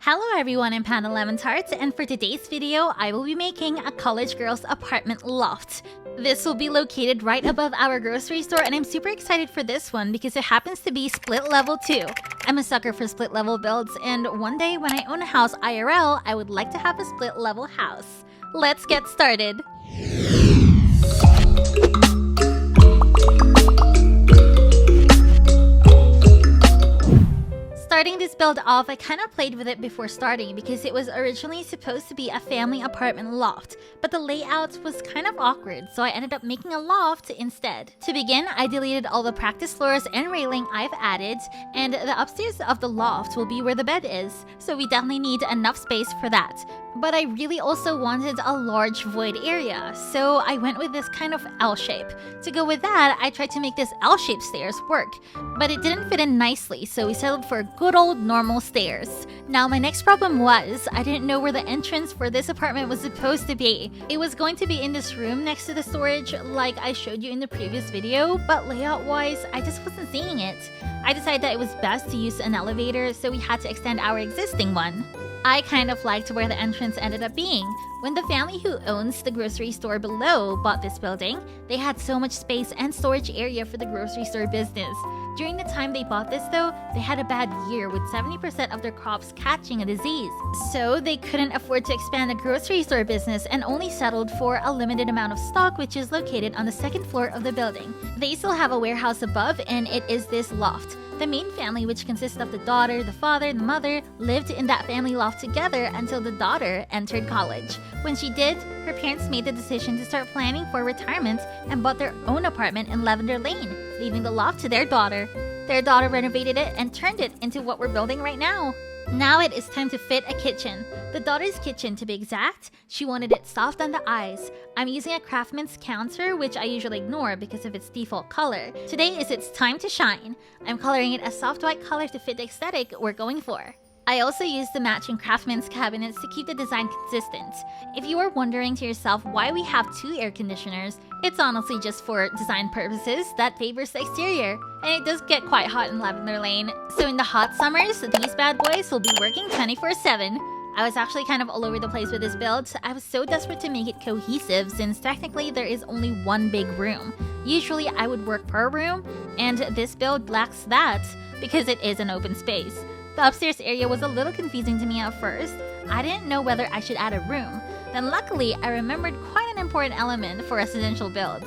Hello everyone, I'm PandaLemonTart, and for today's video, I will be making a college girl's apartment loft. This will be located right above our grocery store, and I'm super excited for this one because it happens to be split level too. I'm a sucker for split level builds, and one day when I own a house IRL, I would like to have a split level house. Let's get started! Starting this build off, I kind of played with it before starting because it was originally supposed to be a family apartment loft, but the layout was kind of awkward, so I ended up making a loft instead. To begin, I deleted all the practice floors and railing I've added, and the upstairs of the loft will be where the bed is, so we definitely need enough space for that. But I really also wanted a large void area, so I went with this kind of L shape. To go with that, I tried to make this L-shaped stairs work, but it didn't fit in nicely, so we settled for good old normal stairs. Now my next problem was, I didn't know where the entrance for this apartment was supposed to be. It was going to be in this room next to the storage like I showed you in the previous video, but layout-wise, I just wasn't seeing it. I decided that it was best to use an elevator, so we had to extend our existing one. I kind of liked where the entrance ended up being. When the family who owns the grocery store below bought this building, they had so much space and storage area for the grocery store business. During the time they bought this though, they had a bad year with 70% of their crops catching a disease. So they couldn't afford to expand the grocery store business and only settled for a limited amount of stock, which is located on the second floor of the building. They still have a warehouse above, and it is this loft. The main family, which consists of the daughter, the father, and the mother, lived in that family loft together until the daughter entered college. When she did, her parents made the decision to start planning for retirement and bought their own apartment in Lavender Lane, leaving the loft to their daughter. Their daughter renovated it and turned it into what we're building right now. Now it is time to fit a kitchen. The daughter's kitchen, to be exact, she wanted it soft on the eyes. I'm using a craftsman's counter, which I usually ignore because of its default color. Today is its time to shine. I'm coloring it a soft white color to fit the aesthetic we're going for. I also used the matching craftsman's cabinets to keep the design consistent. If you are wondering to yourself why we have two air conditioners, it's honestly just for design purposes that favors the exterior. And it does get quite hot in Lavender Lane, so in the hot summers, these bad boys will be working 24/7. I was actually kind of all over the place with this build. I was so desperate to make it cohesive since technically there is only one big room. Usually I would work per room, and this build lacks that because it is an open space. The upstairs area was a little confusing to me at first. I didn't know whether I should add a room. Then luckily, I remembered quite an important element for residential builds: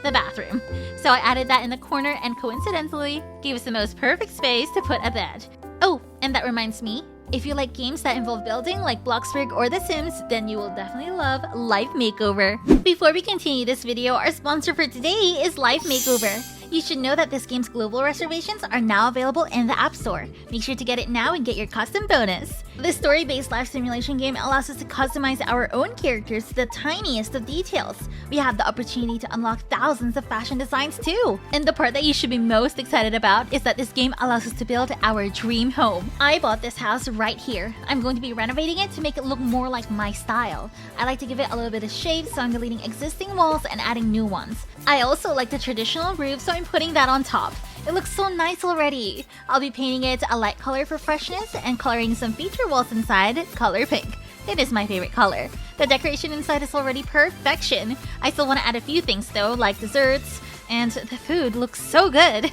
the bathroom. So I added that in the corner and coincidentally gave us the most perfect space to put a bed. Oh, and that reminds me, if you like games that involve building like Bloxburg or The Sims, then you will definitely love Life Makeover. Before we continue this video, our sponsor for today is Life Makeover. You should know that this game's global reservations are now available in the App Store. Make sure to get it now and get your custom bonus. This story-based life simulation game allows us to customize our own characters to the tiniest of details. We have the opportunity to unlock thousands of fashion designs too. And the part that you should be most excited about is that this game allows us to build our dream home. I bought this house right here. I'm going to be renovating it to make it look more like my style. I like to give it a little bit of shape, so I'm deleting existing walls and adding new ones. I also like the traditional roof, so I'm putting that on top. It looks so nice already. I'll be painting it a light color for freshness and coloring some feature walls inside color pink. It is my favorite color. The decoration inside is already perfection. I still want to add a few things though, like desserts, and the food looks so good.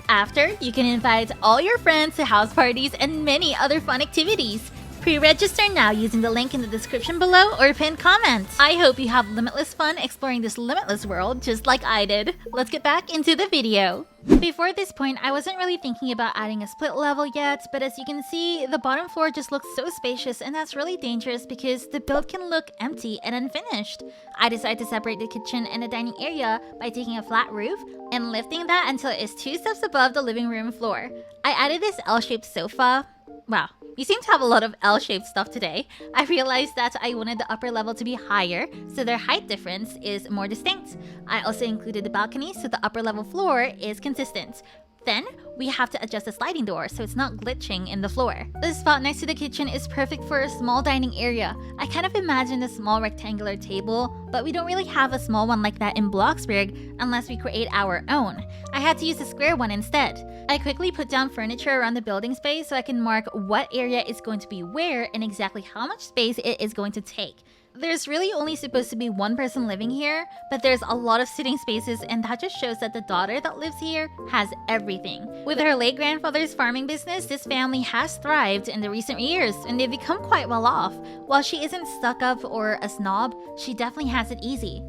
After, you can invite all your friends to house parties and many other fun activities. Pre-register now using the link in the description below or pinned comment. I hope you have limitless fun exploring this limitless world just like I did. Let's get back into the video. Before this point, I wasn't really thinking about adding a split level yet, but as you can see, the bottom floor just looks so spacious, and that's really dangerous because the build can look empty and unfinished. I decided to separate the kitchen and the dining area by taking a flat roof and lifting that until it is 2 steps above the living room floor. I added this L-shaped sofa. Wow, we seem to have a lot of L-shaped stuff today. I realized that I wanted the upper level to be higher, so their height difference is more distinct. I also included the balcony so the upper level floor is consistent. Then, we have to adjust the sliding door so it's not glitching in the floor. The spot next to the kitchen is perfect for a small dining area. I kind of imagined a small rectangular table, but we don't really have a small one like that in Bloxburg unless we create our own. I had to use a square one instead. I quickly put down furniture around the building space so I can mark what area is going to be where and exactly how much space it is going to take. There's really only supposed to be one person living here, but there's a lot of sitting spaces, and that just shows that the daughter that lives here has everything. With her late grandfather's farming business, this family has thrived in the recent years, and they've become quite well off. While she isn't stuck up or a snob, she definitely has it easy.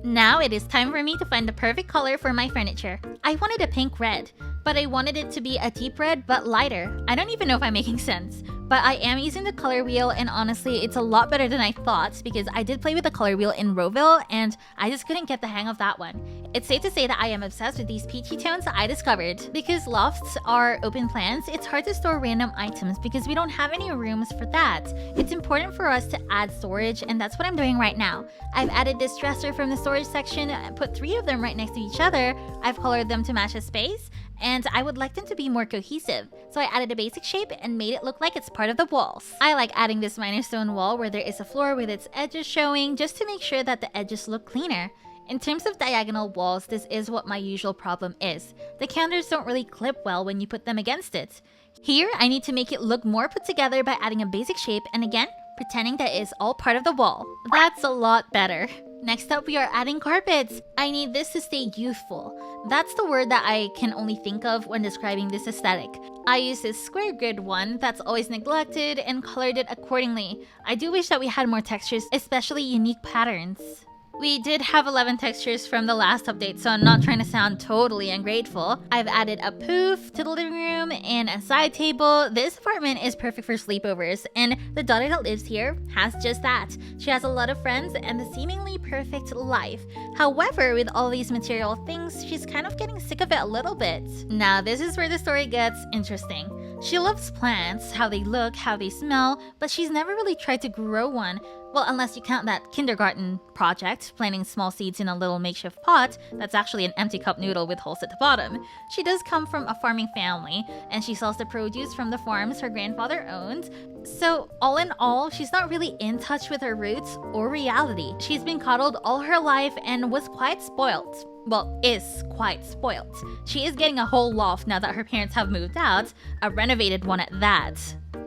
Now it is time for me to find the perfect color for my furniture. I wanted a pink red, but I wanted it to be a deep red but lighter. I don't even know if I'm making sense. But I am using the color wheel, and honestly, it's a lot better than I thought because I did play with the color wheel in Rowville and I just couldn't get the hang of that one. It's safe to say that I am obsessed with these peachy tones I discovered. Because lofts are open plans, it's hard to store random items because we don't have any rooms for that. It's important for us to add storage, and that's what I'm doing right now. I've added this dresser from the storage section, put 3 of them right next to each other. I've colored them to match the space, and I would like them to be more cohesive. So I added a basic shape and made it look like it's part of the walls. I like adding this minor stone wall where there is a floor with its edges showing just to make sure that the edges look cleaner. In terms of diagonal walls, this is what my usual problem is. The counters don't really clip well when you put them against it. Here, I need to make it look more put together by adding a basic shape and again, pretending that it is all part of the wall. That's a lot better. Next up, we are adding carpets. I need this to stay youthful. That's the word that I can only think of when describing this aesthetic. I used this square grid one that's always neglected and colored it accordingly. I do wish that we had more textures, especially unique patterns. We did have 11 textures from the last update, so I'm not trying to sound totally ungrateful. I've added a poof to the living room and a side table. This apartment is perfect for sleepovers, and the daughter that lives here has just that. She has a lot of friends and a seemingly perfect life. However, with all these material things, she's kind of getting sick of it a little bit. Now, this is where the story gets interesting. She loves plants, how they look, how they smell, but she's never really tried to grow one. Well, unless you count that kindergarten project, planting small seeds in a little makeshift pot that's actually an empty cup noodle with holes at the bottom. She does come from a farming family, and she sells the produce from the farms her grandfather owned. So, all in all, she's not really in touch with her roots or reality. She's been coddled all her life and was quite spoiled. Well, is quite spoiled. She is getting a whole loft now that her parents have moved out, a renovated one at that.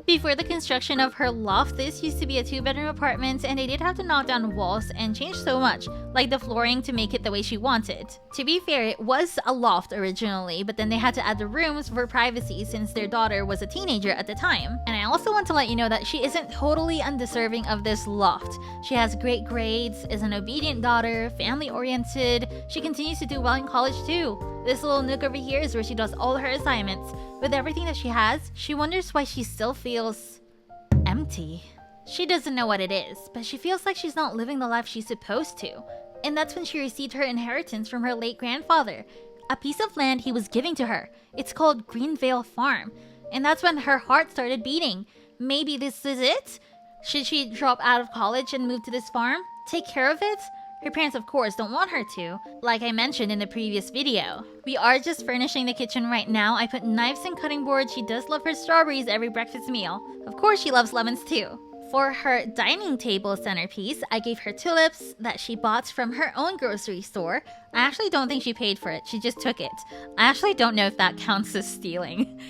Before the construction of her loft, this used to be a 2-bedroom apartment, and they did have to knock down walls and change so much, like the flooring, to make it the way she wanted. To be fair, it was a loft originally, but then they had to add the rooms for privacy since their daughter was a teenager at the time. And I also want to let you know that she isn't totally undeserving of this loft. She has great grades, is an obedient daughter, family-oriented. She continues to do well in college too. This little nook over here is where she does all her assignments. With everything that she has, she wonders why she still feels empty. She doesn't know what it is, but she feels like she's not living the life she's supposed to. And that's when she received her inheritance from her late grandfather, a piece of land he was giving to her. It's called Greenvale Farm. And that's when her heart started beating. Maybe this is it? Should she drop out of college and move to this farm? Take care of it? Her parents, of course, don't want her to, like I mentioned in the previous video. We are just furnishing the kitchen right now. I put knives and cutting boards. She does love her strawberries every breakfast meal. Of course, she loves lemons too. For her dining table centerpiece, I gave her tulips that she bought from her own grocery store. I actually don't think she paid for it. She just took it. I actually don't know if that counts as stealing.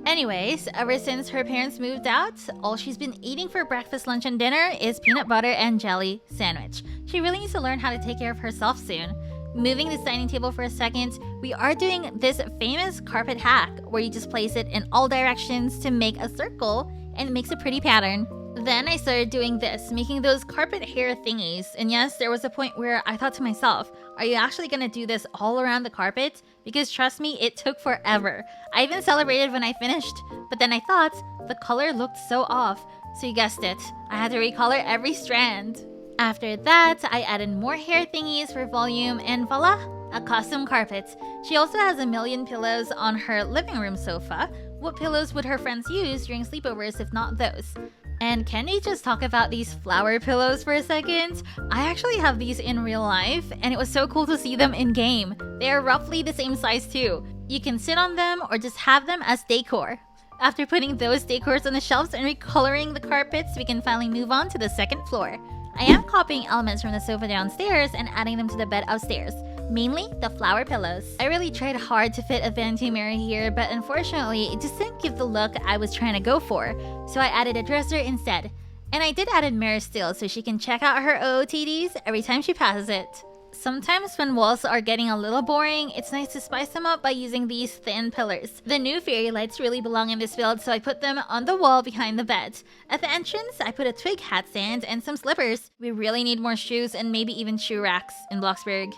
Anyways, ever since her parents moved out, all she's been eating for breakfast, lunch, and dinner is peanut butter and jelly sandwich. She really needs to learn how to take care of herself soon. Moving this dining table for a second, we are doing this famous carpet hack where you just place it in all directions to make a circle and it makes a pretty pattern. Then I started doing this, making those carpet hair thingies. And yes, there was a point where I thought to myself, are you actually gonna do this all around the carpet? Because trust me, it took forever. I even celebrated when I finished, but then I thought the color looked so off. So you guessed it, I had to recolor every strand. After that, I added more hair thingies for volume and voila, a custom carpet. She also has a million pillows on her living room sofa. What pillows would her friends use during sleepovers if not those? And can we just talk about these flower pillows for a second? I actually have these in real life, and it was so cool to see them in game. They are roughly the same size too. You can sit on them or just have them as decor. After putting those decors on the shelves and recoloring the carpets, we can finally move on to the second floor. I am copying elements from the sofa downstairs and adding them to the bed upstairs, mainly the flower pillows. I really tried hard to fit a vanity mirror here, but unfortunately, it just didn't give the look I was trying to go for, so I added a dresser instead. And I did add a mirror still so she can check out her OOTDs every time she passes it. Sometimes when walls are getting a little boring, it's nice to spice them up by using these thin pillars. The new fairy lights really belong in this build, so I put them on the wall behind the bed. At the entrance, I put a twig hat stand and some slippers. We really need more shoes and maybe even shoe racks in Bloxburg.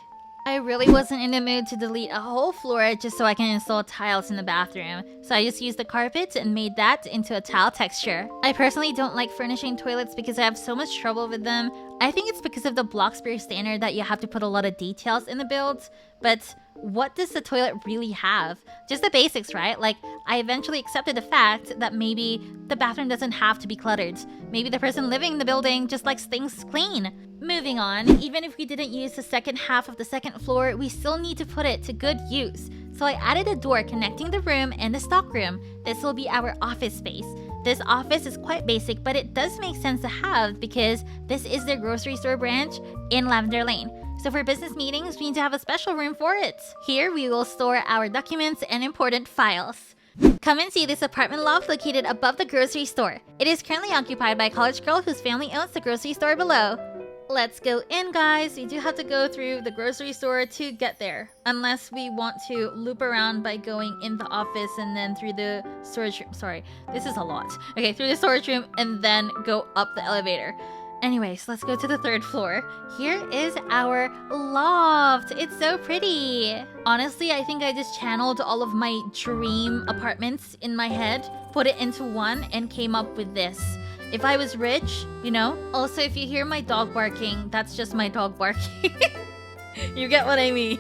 I really wasn't in the mood to delete a whole floor just so I can install tiles in the bathroom, so I just used the carpet and made that into a tile texture. I personally don't like furnishing toilets because I have so much trouble with them. I think it's because of the Bloxburg standard that you have to put a lot of details in the builds, but what does the toilet really have? Just the basics, right? Like, I eventually accepted the fact that maybe the bathroom doesn't have to be cluttered. Maybe the person living in the building just likes things clean. Moving on, even if we didn't use the second half of the second floor, we still need to put it to good use. So I added a door connecting the room and the stockroom. This will be our office space. This office is quite basic, but it does make sense to have because this is the grocery store branch in Lavender Lane. So for business meetings, we need to have a special room for it. Here, we will store our documents and important files. Come and see this apartment loft located above the grocery store. It is currently occupied by a college girl whose family owns the grocery store below. Let's go in, guys. We do have to go through the grocery store to get there, unless we want to loop around by going in the office and then through the storage room. Sorry, this is a lot. Okay, through the storage room and then go up the elevator. Anyways, let's go to the third floor. Here is our loft. It's so pretty. Honestly, I think I just channeled all of my dream apartments in my head, put it into one, and came up with this. If I was rich, you know? Also, if you hear my dog barking, that's just my dog barking. You get what I mean?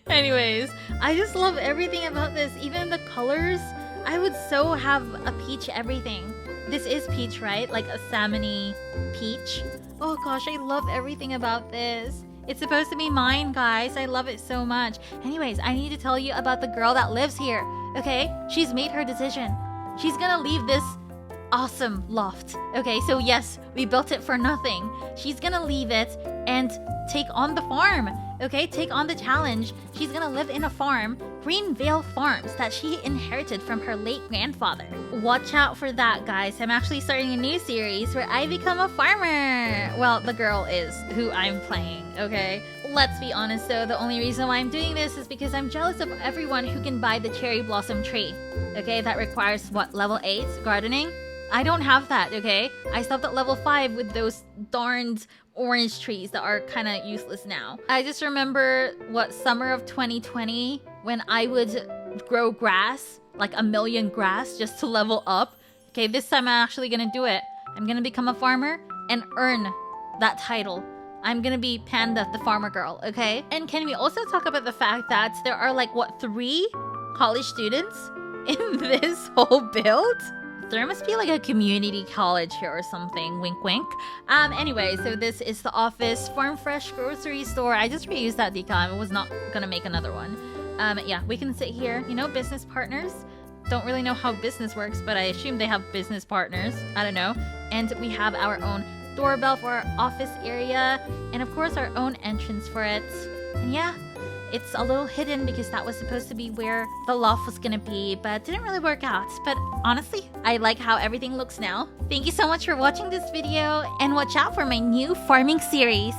Anyways, I just love everything about this. Even the colors. I would so have a peach everything. This is peach, right? Like a salmon-y peach. Oh gosh, I love everything about this. It's supposed to be mine, guys. I love it so much. Anyways, I need to tell you about the girl that lives here, okay? She's made her decision. She's gonna leave this awesome loft. Okay, so yes, we built it for nothing. She's gonna leave it and take on the farm. Okay, take on the challenge. She's gonna live in a farm, Greenvale Farms, that she inherited from her late grandfather. Watch out for that, guys. I'm actually starting a new series where I become a farmer. Well, the girl is who I'm playing, okay? Let's be honest though, the only reason why I'm doing this is because I'm jealous of everyone who can buy the cherry blossom tree. Okay, that requires what, level 8 gardening? I don't have that, okay? I stopped at level 5 with those darned orange trees that are kind of useless now. I just remember, what, summer of 2020, when I would grow grass, like a million grass, just to level up. Okay, this time I'm actually gonna do it. I'm gonna become a farmer and earn that title. I'm gonna be Panda, the farmer girl, okay? And can we also talk about the fact that there are like, what, 3 college students in this whole build? There must be like a community college here or something, wink wink. Anyway, so this is the office, farm fresh grocery store. I just reused that decal. I was not gonna make another one. Yeah, we can sit here, you know, business partners. Don't really know how business works, but I assume they have business partners. I don't know. And we have our own doorbell for our office area, and of course our own entrance for it. And yeah, it's a little hidden because that was supposed to be where the loft was gonna be, but didn't really work out. But honestly, I like how everything looks now. Thank you so much for watching this video, and watch out for my new farming series.